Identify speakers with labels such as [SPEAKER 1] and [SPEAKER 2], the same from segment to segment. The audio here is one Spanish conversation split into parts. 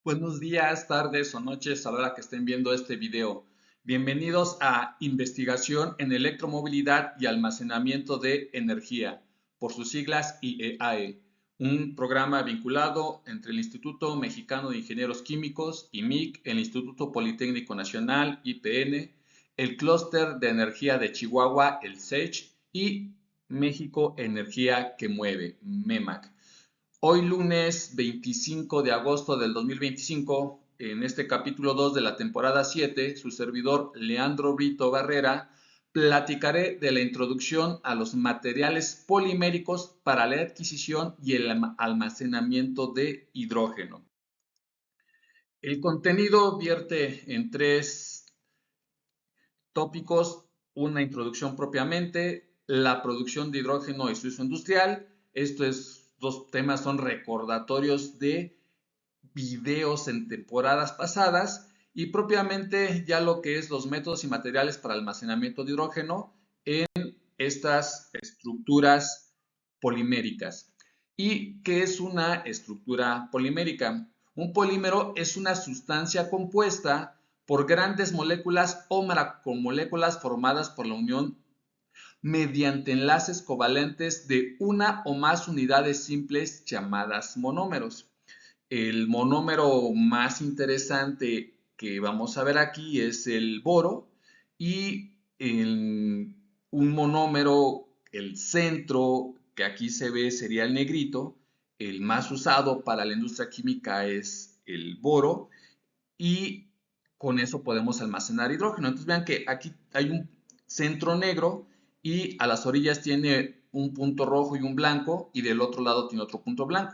[SPEAKER 1] Buenos días, tardes o noches a la hora que estén viendo este video. Bienvenidos a Investigación en Electromovilidad y Almacenamiento de Energía, por sus siglas IEAE, un programa vinculado entre el Instituto Mexicano de Ingenieros Químicos, IMIC, el Instituto Politécnico Nacional, IPN, el Clúster de Energía de Chihuahua, el CECH, y México Energía que Mueve, MEMAC. Hoy lunes 25 de agosto del 2025, en este capítulo 2 de la temporada 7, su servidor Leandro Brito Barrera, platicaré de la introducción a los materiales poliméricos para la adquisición y el almacenamiento de hidrógeno. El contenido vierte en tres tópicos: una introducción propiamente, la producción de hidrógeno y su uso industrial. Estos dos temas son recordatorios de videos en temporadas pasadas, y propiamente ya lo que es los métodos y materiales para almacenamiento de hidrógeno en estas estructuras poliméricas. ¿Y qué es una estructura polimérica? Un polímero es una sustancia compuesta por grandes moléculas o macromoléculas formadas por la unión mediante enlaces covalentes de una o más unidades simples llamadas monómeros. El monómero más interesante que vamos a ver aquí es el boro, y un monómero, el centro que aquí se ve sería el negrito. El más usado para la industria química es el boro, y con eso podemos almacenar hidrógeno. Entonces vean que aquí hay un centro negro y a las orillas tiene un punto rojo y un blanco, y del otro lado tiene otro punto blanco.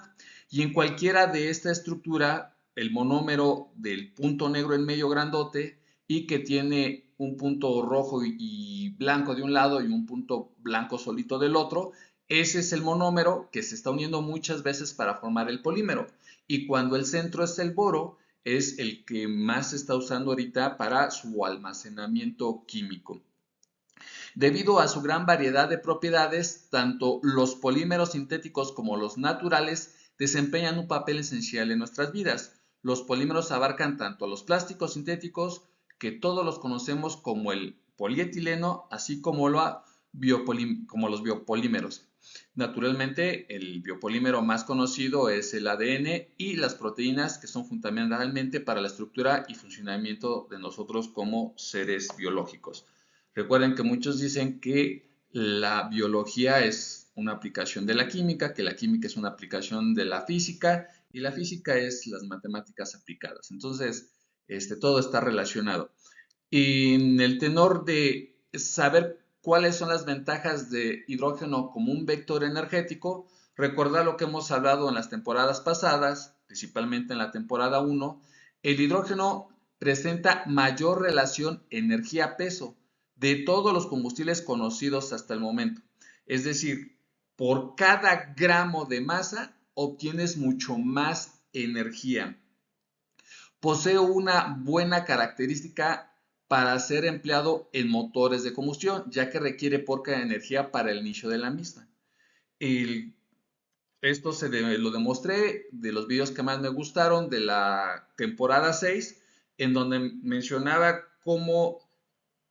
[SPEAKER 1] Y en cualquiera de esta estructura, el monómero del punto negro en medio grandote y que tiene un punto rojo y blanco de un lado y un punto blanco solito del otro, ese es el monómero que se está uniendo muchas veces para formar el polímero. Y cuando el centro es el boro, es el que más se está usando ahorita para su almacenamiento químico. Debido a su gran variedad de propiedades, tanto los polímeros sintéticos como los naturales desempeñan un papel esencial en nuestras vidas. Los polímeros abarcan tanto los plásticos sintéticos, que todos los conocemos como el polietileno, así como los biopolímeros. Naturalmente, el biopolímero más conocido es el ADN y las proteínas, que son fundamentalmente para la estructura y funcionamiento de nosotros como seres biológicos. Recuerden que muchos dicen que la biología es una aplicación de la química, que la química es una aplicación de la física, y la física es las matemáticas aplicadas. Entonces, todo está relacionado. Y en el tenor de saber cuáles son las ventajas de hidrógeno como un vector energético, recordar lo que hemos hablado en las temporadas pasadas, principalmente en la temporada 1, el hidrógeno presenta mayor relación energía-peso de todos los combustibles conocidos hasta el momento. Es decir, por cada gramo de masa obtienes mucho más energía. Posee una buena característica para ser empleado en motores de combustión, ya que requiere poca energía para el inicio de la misma. Esto lo demostré de los videos que más me gustaron de la temporada 6, en donde mencionaba cómo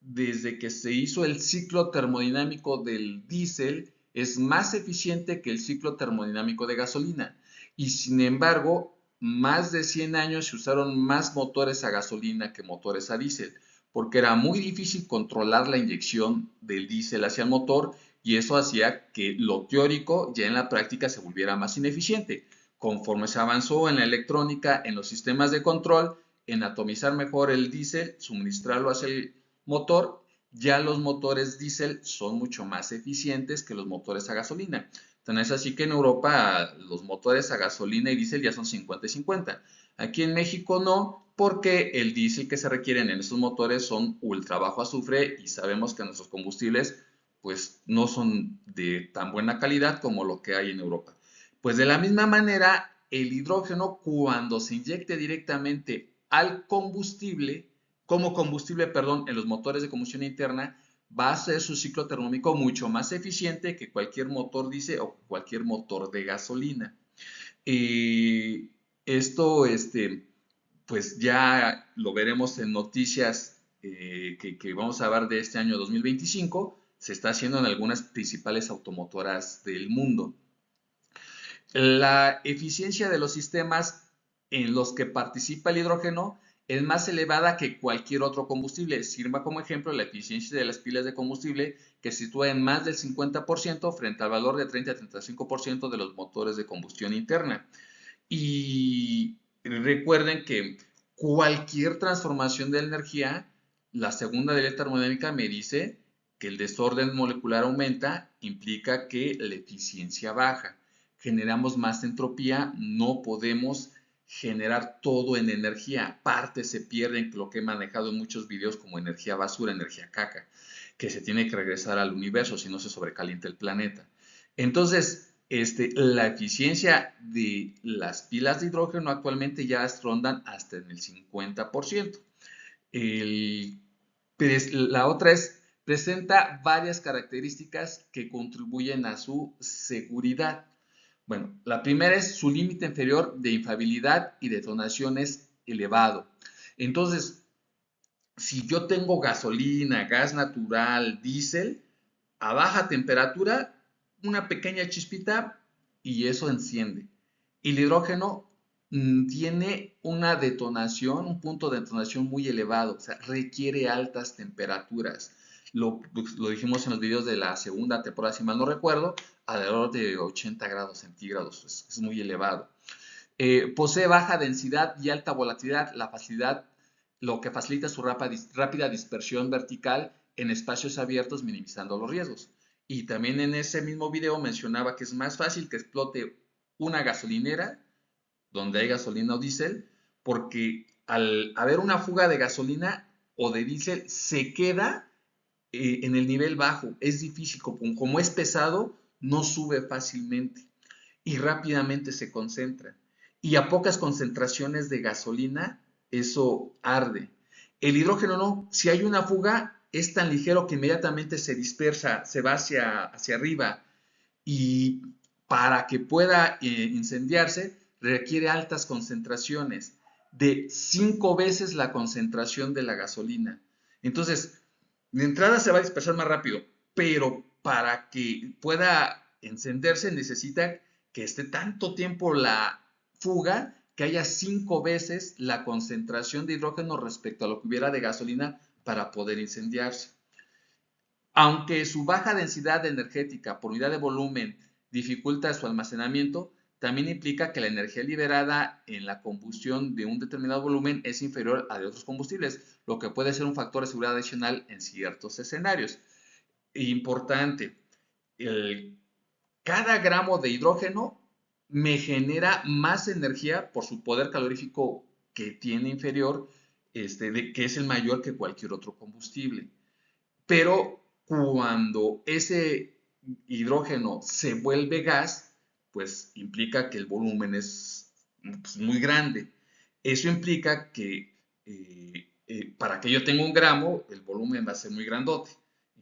[SPEAKER 1] desde que se hizo el ciclo termodinámico del diésel es más eficiente que el ciclo termodinámico de gasolina. Y sin embargo, más de 100 años se usaron más motores a gasolina que motores a diésel, porque era muy difícil controlar la inyección del diésel hacia el motor, y eso hacía que lo teórico ya en la práctica se volviera más ineficiente. Conforme se avanzó en la electrónica, en los sistemas de control, en atomizar mejor el diésel, suministrarlo hacia el motor, ya los motores diésel son mucho más eficientes que los motores a gasolina. Tan es así que en Europa los motores a gasolina y diésel ya son 50 y 50. Aquí en México no, porque el diésel que se requieren en estos motores son ultra bajo azufre, y sabemos que nuestros combustibles pues no son de tan buena calidad como lo que hay en Europa. Pues de la misma manera, el hidrógeno, cuando se inyecte directamente al combustible, como combustible, perdón, en los motores de combustión interna, va a ser su ciclo termodinámico mucho más eficiente que cualquier motor diésel o cualquier motor de gasolina. Esto pues ya lo veremos en noticias que vamos a ver de este año 2025, se está haciendo en algunas principales automotoras del mundo. La eficiencia de los sistemas en los que participa el hidrógeno es más elevada que cualquier otro combustible. Sirva como ejemplo la eficiencia de las pilas de combustible, que se sitúa en más del 50% frente al valor de 30 a 35% de los motores de combustión interna. Y recuerden que cualquier transformación de energía, la segunda de la termodinámica me dice que el desorden molecular aumenta, implica que la eficiencia baja. Generamos más entropía, no podemos generar todo en energía. Partes se pierden, lo que he manejado en muchos videos como energía basura, energía caca, que se tiene que regresar al universo si no se sobrecalienta el planeta. Entonces, la eficiencia de las pilas de hidrógeno actualmente ya rondan hasta en el 50%. La otra es, presenta varias características que contribuyen a su seguridad. Bueno, la primera es su límite inferior de infabilidad y detonación es elevado. Entonces, si yo tengo gasolina, gas natural, diésel, a baja temperatura, una pequeña chispita y eso enciende. Y el hidrógeno tiene una detonación, un punto de detonación muy elevado, o sea, requiere altas temperaturas. Lo dijimos en los videos de la segunda temporada, si mal no recuerdo, alrededor de 80 grados centígrados, es muy elevado. Posee baja densidad y alta volatilidad, lo que facilita su rápida dispersión vertical en espacios abiertos, minimizando los riesgos. Y también en ese mismo video mencionaba que es más fácil que explote una gasolinera donde hay gasolina o diésel, porque al haber una fuga de gasolina o de diésel se queda en el nivel bajo. Es difícil, como es pesado, no sube fácilmente y rápidamente se concentra. Y a pocas concentraciones de gasolina, eso arde. El hidrógeno no, si hay una fuga, es tan ligero que inmediatamente se dispersa, se va hacia arriba. Y para que pueda incendiarse, requiere altas concentraciones, de 5 veces la concentración de la gasolina. Entonces, de entrada se va a dispersar más rápido, pero para que pueda encenderse necesita que esté tanto tiempo la fuga que haya 5 veces la concentración de hidrógeno respecto a lo que hubiera de gasolina para poder incendiarse. Aunque su baja densidad energética por unidad de volumen dificulta su almacenamiento, también implica que la energía liberada en la combustión de un determinado volumen es inferior a de otros combustibles, lo que puede ser un factor de seguridad adicional en ciertos escenarios. Importante, cada gramo de hidrógeno me genera más energía por su poder calorífico que tiene inferior, que es el mayor que cualquier otro combustible. Pero cuando ese hidrógeno se vuelve gas, pues implica que el volumen es pues, muy grande. Eso implica que para que yo tenga un gramo, el volumen va a ser muy grandote.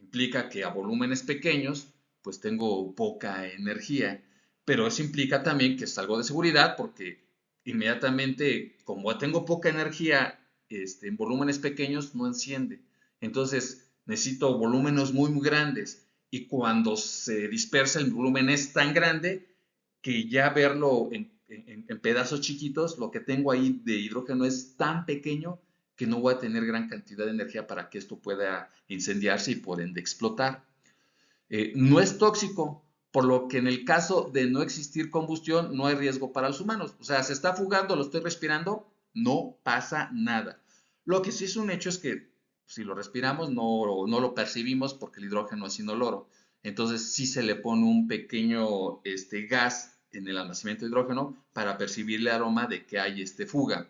[SPEAKER 1] Implica que a volúmenes pequeños, pues tengo poca energía. Pero eso implica también que es algo de seguridad porque inmediatamente, como tengo poca energía en volúmenes pequeños, no enciende. Entonces, necesito volúmenes muy, muy grandes. Y cuando se dispersa, el volumen es tan grande que ya verlo en pedazos chiquitos, lo que tengo ahí de hidrógeno es tan pequeño que no voy a tener gran cantidad de energía para que esto pueda incendiarse y por ende explotar. No es tóxico, por lo que en el caso de no existir combustión no hay riesgo para los humanos. O sea, se está fugando, lo estoy respirando, no pasa nada. Lo que sí es un hecho es que si lo respiramos no lo percibimos porque el hidrógeno es inoloro. Entonces sí se le pone un pequeño gas en el almacenamiento de hidrógeno para percibir el aroma de que hay fuga.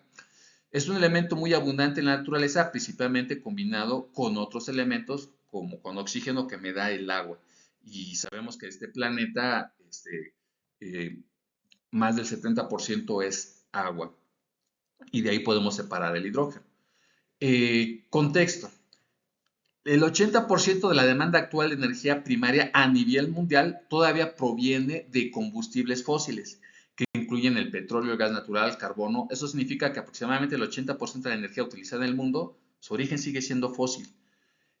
[SPEAKER 1] Es un elemento muy abundante en la naturaleza, principalmente combinado con otros elementos como con oxígeno que me da el agua. Y sabemos que este planeta, eh, más del 70% es agua. Y de ahí podemos separar el hidrógeno. Contexto. El 80% de la demanda actual de energía primaria a nivel mundial todavía proviene de combustibles fósiles, que incluyen el petróleo, el gas natural, el carbono. Eso significa que aproximadamente el 80% de la energía utilizada en el mundo, su origen sigue siendo fósil.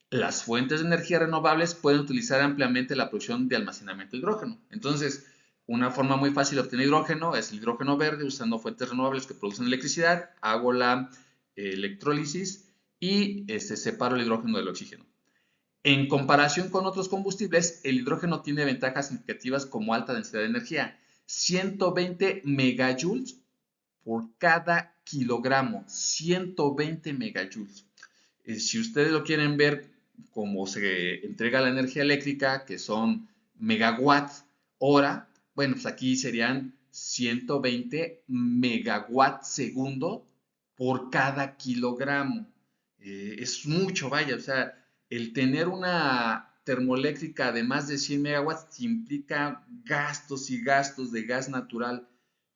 [SPEAKER 1] Las fuentes de energía renovables pueden utilizar ampliamente la producción de almacenamiento de hidrógeno. Entonces, una forma muy fácil de obtener hidrógeno es el hidrógeno verde usando fuentes renovables que producen electricidad. Hago la electrólisis y separo el hidrógeno del oxígeno. En comparación con otros combustibles, el hidrógeno tiene ventajas significativas como alta densidad de energía. 120 megajoules por cada kilogramo. 120 megajoules. Si ustedes lo quieren ver como se entrega la energía eléctrica, que son megawatts hora, bueno, pues aquí serían 120 megawatts segundo por cada kilogramo. Es mucho, vaya, o sea, el tener una termoeléctrica de más de 100 megawatts implica gastos y gastos de gas natural.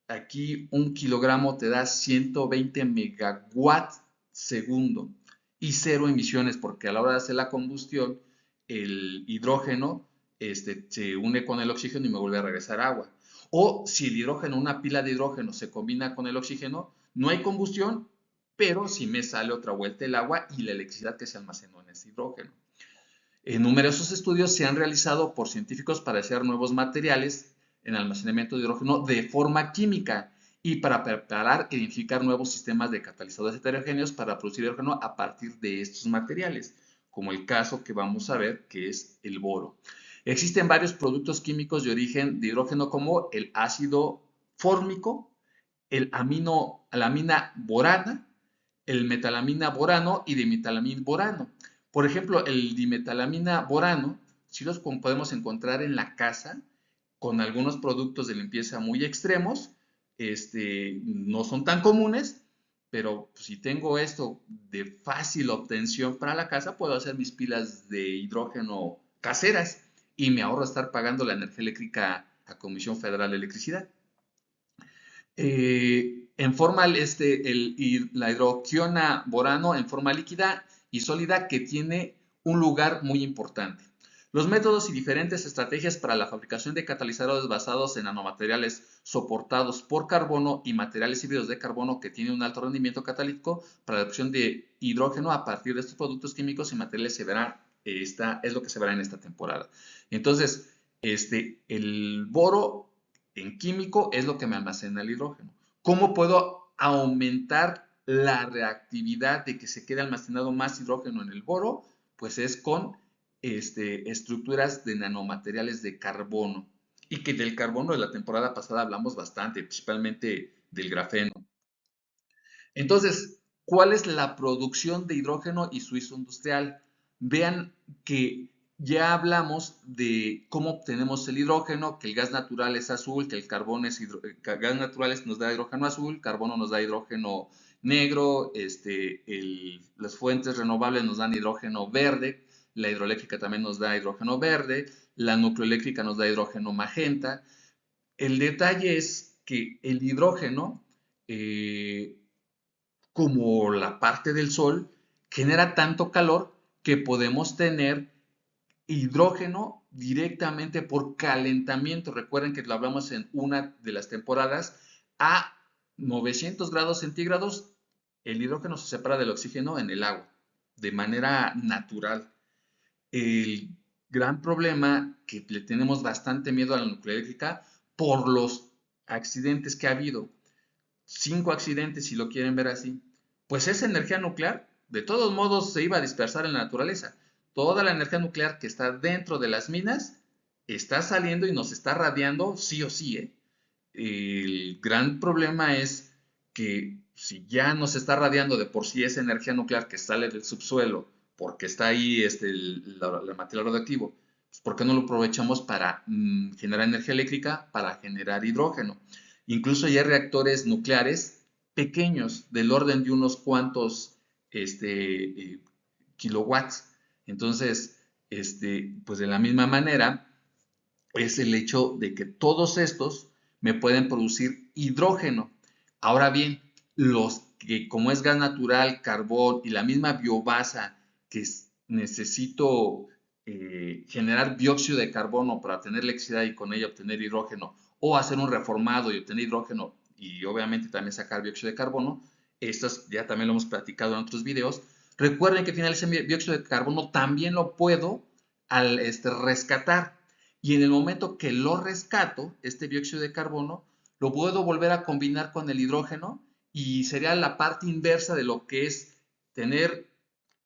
[SPEAKER 1] Aquí un kilogramo te da 120 megawatts segundo y cero emisiones, porque a la hora de hacer la combustión, el hidrógeno se une con el oxígeno y me vuelve a regresar agua. O si el hidrógeno, una pila de hidrógeno se combina con el oxígeno, no hay combustión, pero sí me sale otra vuelta el agua y la electricidad que se almacenó en ese hidrógeno. Numerosos estudios se han realizado por científicos para hacer nuevos materiales en almacenamiento de hidrógeno de forma química y para preparar e identificar nuevos sistemas de catalizadores heterogéneos para producir hidrógeno a partir de estos materiales, como el caso que vamos a ver, que es el boro. Existen varios productos químicos de origen de hidrógeno como el ácido fórmico, la amina borana, el metalamina borano y dimetalamina borano. Por ejemplo, el dimetalamina borano, sí los podemos encontrar en la casa con algunos productos de limpieza muy extremos, no son tan comunes, pero si tengo esto de fácil obtención para la casa, puedo hacer mis pilas de hidrógeno caseras y me ahorro estar pagando la energía eléctrica a Comisión Federal de Electricidad. En forma, la hidroquiona borano en forma líquida y sólida que tiene un lugar muy importante. Los métodos y diferentes estrategias para la fabricación de catalizadores basados en nanomateriales soportados por carbono y materiales híbridos de carbono que tienen un alto rendimiento catalítico para la producción de hidrógeno a partir de estos productos químicos y materiales se verá, es lo que se verá en esta temporada. Entonces, el boro en químico es lo que me almacena el hidrógeno. ¿Cómo puedo aumentar la reactividad de que se quede almacenado más hidrógeno en el boro? Pues es con estructuras de nanomateriales de carbono. Y que del carbono de la temporada pasada hablamos bastante, principalmente del grafeno. Entonces, ¿cuál es la producción de hidrógeno y su uso industrial? Vean que ya hablamos de cómo obtenemos el hidrógeno, que el gas natural es azul, que el carbón es gas natural nos da hidrógeno azul, carbono nos da hidrógeno negro, las fuentes renovables nos dan hidrógeno verde, la hidroeléctrica también nos da hidrógeno verde, la nucleoeléctrica nos da hidrógeno magenta. El detalle es que el hidrógeno, como la parte del sol, genera tanto calor que podemos tener hidrógeno directamente por calentamiento. Recuerden que lo hablamos en una de las temporadas. A 900 grados centígrados, el hidrógeno se separa del oxígeno en el agua, de manera natural. El gran problema que le tenemos bastante miedo a la nuclear por los accidentes que ha habido. 5 accidentes, si lo quieren ver así. Pues esa energía nuclear, de todos modos, se iba a dispersar en la naturaleza. Toda la energía nuclear que está dentro de las minas está saliendo y nos está radiando sí o sí, ¿eh? El gran problema es que si ya nos está radiando de por sí esa energía nuclear que sale del subsuelo, porque está ahí el material radioactivo, pues ¿por qué no lo aprovechamos para generar energía eléctrica, para generar hidrógeno? Incluso ya hay reactores nucleares pequeños, del orden de unos cuantos kilowatts. Entonces, pues de la misma manera, es el hecho de que todos estos me pueden producir hidrógeno. Ahora bien, los que como es gas natural, carbón y la misma biomasa que necesito generar dióxido de carbono para tener electricidad y con ella obtener hidrógeno, o hacer un reformado y obtener hidrógeno y obviamente también sacar dióxido de carbono. Esto ya también lo hemos platicado en otros videos. Recuerden que al final ese dióxido de carbono también lo puedo rescatar. Y en el momento que lo rescato, este dióxido de carbono, lo puedo volver a combinar con el hidrógeno y sería la parte inversa de lo que es tener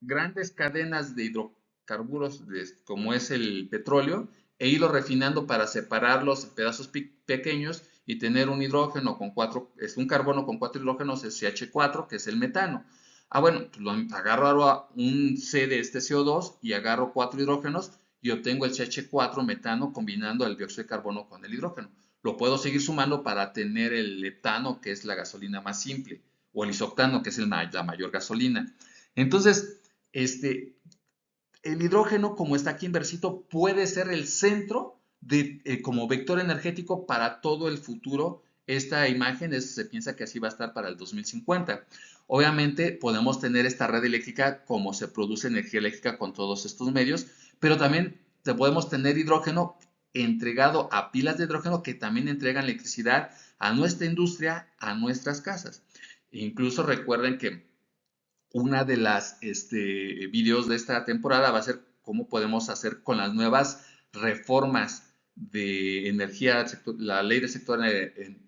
[SPEAKER 1] grandes cadenas de hidrocarburos como es el petróleo e irlo refinando para separarlos en pedazos pequeños y tener un hidrógeno con un carbono con 4 hidrógenos, es CH4, que es el metano. Bueno, pues agarro un C de este CO2 y agarro 4 hidrógenos y obtengo el CH4 metano combinando el dióxido de carbono con el hidrógeno. Lo puedo seguir sumando para tener el etano, que es la gasolina más simple, o el isoctano, que es la mayor gasolina. Entonces, el hidrógeno, como está aquí inversito, puede ser el centro como vector energético para todo el futuro. Esta imagen se piensa que así va a estar para el 2050. Obviamente podemos tener esta red eléctrica como se produce energía eléctrica con todos estos medios, pero también podemos tener hidrógeno entregado a pilas de hidrógeno que también entregan electricidad a nuestra industria, a nuestras casas. Incluso recuerden que una de las videos de esta temporada va a ser cómo podemos hacer con las nuevas reformas de energía, la ley del sector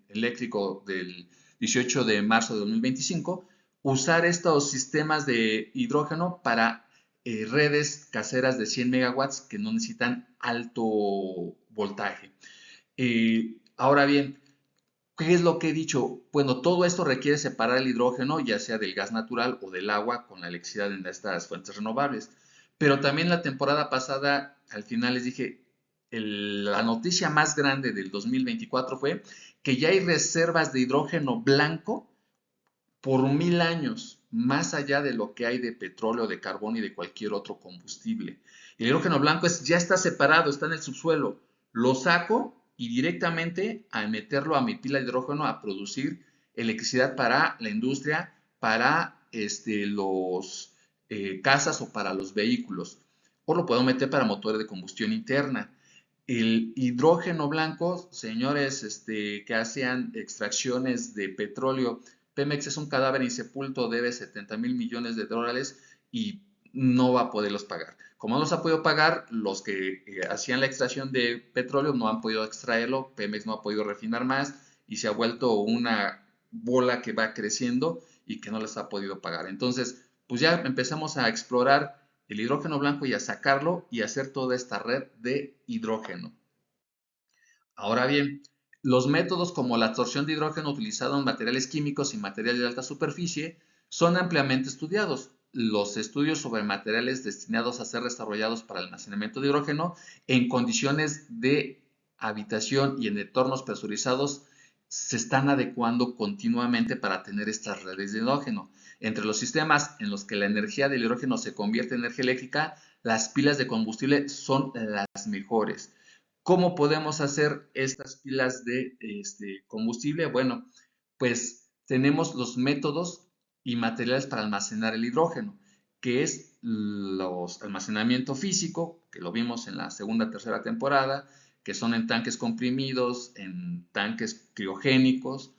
[SPEAKER 1] eléctrico del 18 de marzo de 2025, usar estos sistemas de hidrógeno para redes caseras de 100 megawatts que no necesitan alto voltaje. Ahora bien, ¿qué es lo que he dicho? Bueno, todo esto requiere separar el hidrógeno, ya sea del gas natural o del agua, con la electricidad en estas fuentes renovables. Pero también la temporada pasada, al final les dije, la noticia más grande del 2024 fue que ya hay reservas de hidrógeno blanco por 1000 años, más allá de lo que hay de petróleo, de carbón y de cualquier otro combustible. El hidrógeno blanco ya está separado, está en el subsuelo. Lo saco y directamente a meterlo a mi pila de hidrógeno a producir electricidad para la industria, para los casas o para los vehículos. O lo puedo meter para motores de combustión interna. El hidrógeno blanco, señores que hacían extracciones de petróleo, Pemex es un cadáver insepulto, debe 70,000 millones de dólares y no va a poderlos pagar. Como no los ha podido pagar, los que hacían la extracción de petróleo no han podido extraerlo, Pemex no ha podido refinar más y se ha vuelto una bola que va creciendo y que no les ha podido pagar. Entonces, pues ya empezamos a explorar el hidrógeno blanco y a sacarlo y hacer toda esta red de hidrógeno. Ahora bien, los métodos como la absorción de hidrógeno utilizado en materiales químicos y materiales de alta superficie son ampliamente estudiados. Los estudios sobre materiales destinados a ser desarrollados para el almacenamiento de hidrógeno en condiciones de habitación y en entornos presurizados se están adecuando continuamente para tener estas redes de hidrógeno. Entre los sistemas en los que la energía del hidrógeno se convierte en energía eléctrica, las pilas de combustible son las mejores. ¿Cómo podemos hacer estas pilas de combustible? Bueno, pues tenemos los métodos y materiales para almacenar el hidrógeno, que es los almacenamiento físico, que lo vimos en la segunda, tercera temporada, que son en tanques comprimidos, en tanques criogénicos.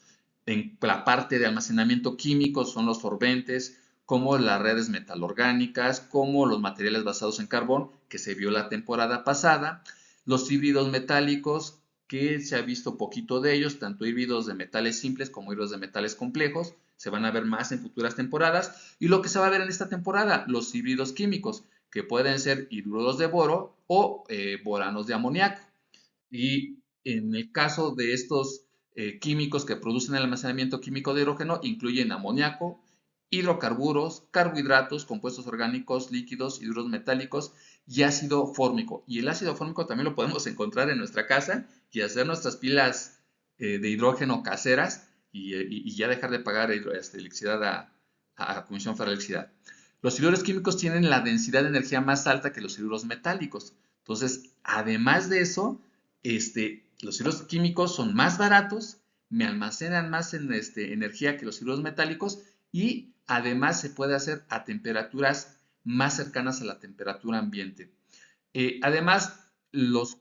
[SPEAKER 1] En la parte de almacenamiento químico son los solventes, como las redes metalorgánicas, como los materiales basados en carbón, que se vio la temporada pasada. Los híbridos metálicos, que se ha visto poquito de ellos, tanto híbridos de metales simples como híbridos de metales complejos, se van a ver más en futuras temporadas. Y lo que se va a ver en esta temporada, los híbridos químicos, que pueden ser hidruros de boro o boranos de amoníaco. Y en el caso de estos químicos que producen el almacenamiento químico de hidrógeno, incluyen amoníaco, hidrocarburos, carbohidratos, compuestos orgánicos, líquidos, hidruros metálicos y ácido fórmico. Y el ácido fórmico también lo podemos encontrar en nuestra casa y hacer nuestras pilas de hidrógeno caseras y ya dejar de pagar electricidad a Comisión Federal de Electricidad. Los hidruros químicos tienen la densidad de energía más alta que los hidruros metálicos. Entonces, además de eso, los hidruros químicos son más baratos, me almacenan más energía que los hidruros metálicos y además se puede hacer a temperaturas más cercanas a la temperatura ambiente. Además, los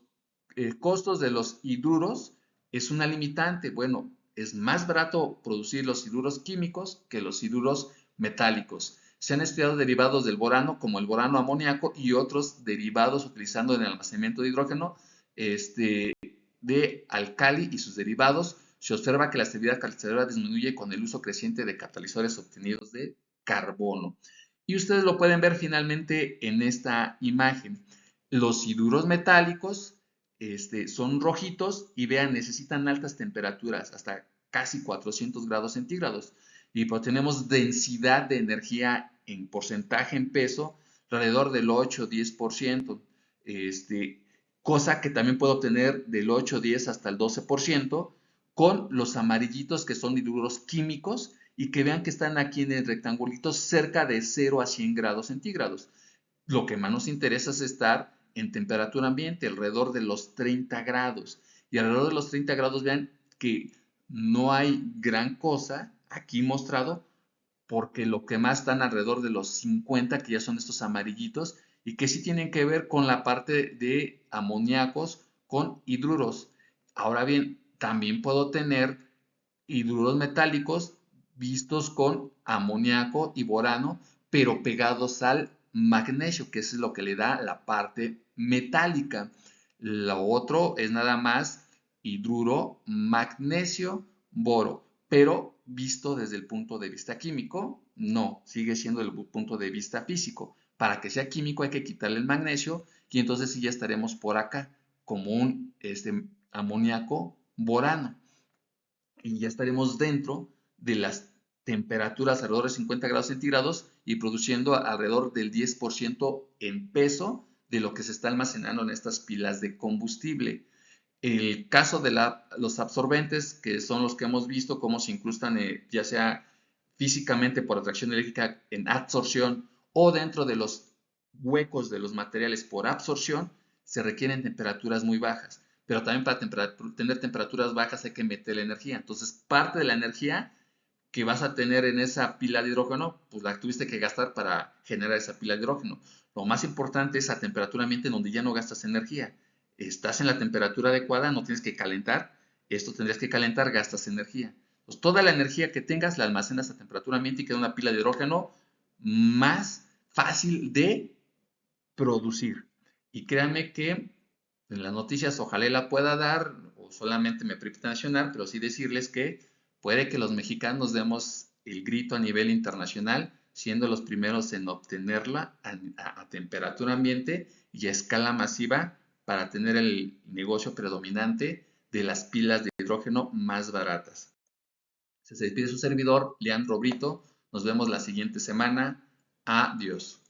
[SPEAKER 1] costos de los hidruros es una limitante. Bueno, es más barato producir los hidruros químicos que los hidruros metálicos. Se han estudiado derivados del borano, como el borano amoníaco y otros derivados utilizando en el almacenamiento de hidrógeno, de alcali y sus derivados. Se observa que la estabilidad catalizadora disminuye con el uso creciente de catalizadores obtenidos de carbono. Y ustedes lo pueden ver finalmente en esta imagen. Los hidruros metálicos son rojitos y vean, necesitan altas temperaturas, hasta casi 400 grados centígrados. Y pues tenemos densidad de energía en porcentaje, en peso, alrededor del 8-10%, cosa que también puedo obtener del 8-10 hasta el 12% con los amarillitos que son hidruros químicos y que vean que están aquí en el rectangulito cerca de 0 a 100 grados centígrados. Lo que más nos interesa es estar en temperatura ambiente, alrededor de los 30 grados. Y alrededor de los 30 grados, vean que no hay gran cosa aquí mostrado, porque lo que más están alrededor de los 50, que ya son estos amarillitos, y que sí tienen que ver con la parte de amoníacos con hidruros. Ahora bien, también puedo tener hidruros metálicos vistos con amoníaco y borano, pero pegados al magnesio, que es lo que le da la parte metálica. Lo otro es nada más hidruro, magnesio, boro, pero visto desde el punto de vista químico, no, sigue siendo el punto de vista físico. Para que sea químico hay que quitarle el magnesio y entonces sí ya estaremos por acá como un amoníaco borano y ya estaremos dentro de las temperaturas alrededor de 50 grados centígrados y produciendo alrededor del 10% en peso de lo que se está almacenando en estas pilas de combustible. El caso de los absorbentes, que son los que hemos visto, cómo se incrustan ya sea físicamente por atracción eléctrica en absorción o dentro de los huecos de los materiales por absorción, se requieren temperaturas muy bajas. Pero también para tener temperaturas bajas hay que meter la energía. Entonces, parte de la energía que vas a tener en esa pila de hidrógeno, pues la tuviste que gastar para generar esa pila de hidrógeno. Lo más importante es a temperatura ambiente donde ya no gastas energía. Estás en la temperatura adecuada, no tienes que calentar. Esto tendrías que calentar, gastas energía. Pues toda la energía que tengas la almacenas a temperatura ambiente y queda una pila de hidrógeno más fácil de producir. Y créanme que en las noticias ojalá la pueda dar, o solamente me permite mencionar, pero sí decirles que puede que los mexicanos demos el grito a nivel internacional, siendo los primeros en obtenerla a temperatura ambiente y a escala masiva para tener el negocio predominante de las pilas de hidrógeno más baratas. Se despide su servidor, Leandro Brito. Nos vemos la siguiente semana. Adiós.